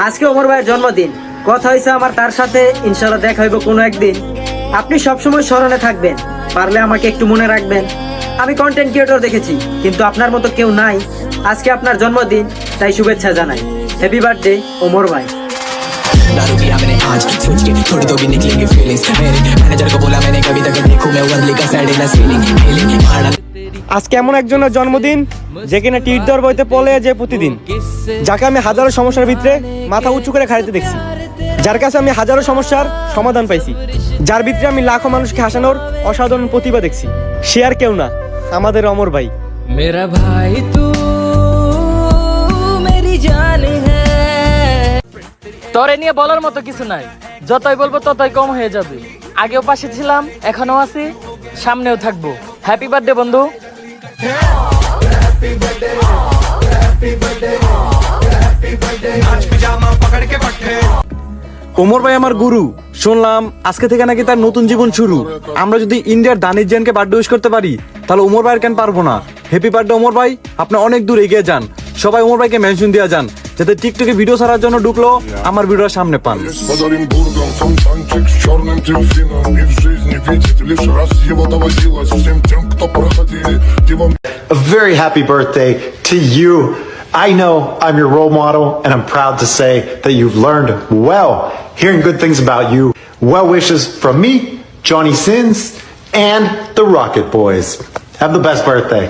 আজকে ওমর ভাইয়ের জন্মদিন, কথা হয়েছে আমার তার সাথে ইনশাল্লাহ দেখা হইব কোনো একদিন। আপনি সবসময় স্মরণে থাকবেন, পারলে আমাকে একটু মনে রাখবেন। আমি কন্টেন্ট ক্রিয়েটর দেখেছি, কিন্তু আপনার মতো কেউ নাই। আজকে আপনার জন্মদিন, তাই শুভেচ্ছা জানাই। হ্যাপি বার্থডে ওমর ভাই। दारू पिया मैंने आज सोच के थोड़ी तो भी निकलेंगे फीलिंग्स मेरे मैनेजर को बोला मैंने कभी तक देखूं मैं वर्ली का साइड ना सीलिंग फीलिंग मारा আজকে এমন একজনের জন্মদিন যে কিনা টিট দর বইতে পলে যে প্রতিদিন, যাকে আমি হাজারো সমস্যার ভিতরে মাথা উঁচু করে খাইতে দেখছি, যার কাছে আমি হাজারো সমস্যার সমাধান পাইছি, যার ভিতরে আমি লাখো মানুষকে হাসানোর অসাধারণ প্রতিভা দেখছি। সে আর কেউ না, আমাদের অমর ভাই। मेरा भाई तू मेरी जान है। তোরে নিয়ে বলার মতো কিছু নাই, যতই বলবো ততই কম হয়ে যাবে। আগেও পাশে ছিলাম, এখনো আছি, সামনেও থাকবো। হ্যাপি বার্থডে বন্ধু। ওমর ভাই আমার গুরু, শুনলাম আজকে থেকে নাকি তার নতুন জীবন শুরু। আমরা যদি ইন্ডিয়ার দানিশ জেনকে বার্থডে উইশ করতে পারি, তাহলে ওমর ভাইয়ের কেন পারবো না? হ্যাপি বার্থডে ওমর ভাই, আপনি অনেক দূর এগিয়ে যান। সবাই ওমর ভাইকে মেনশন দিয়ে যান, যাতে টিকটকে ভিডিও ছাড়ার জন্য ঢুকলো আমার ভিডিওর সামনে পান। Под Оренбургом фонтанчик с черным дельфином. И в жизни видеть лишь раз его доводилось всем тем, кто проходили его. A very happy birthday to you. I know I'm your role model, and I'm proud to say that you've learned well. Hearing good things about you. Well wishes from me, Johnny Sins, and the Rocket Boys. Have the best birthday.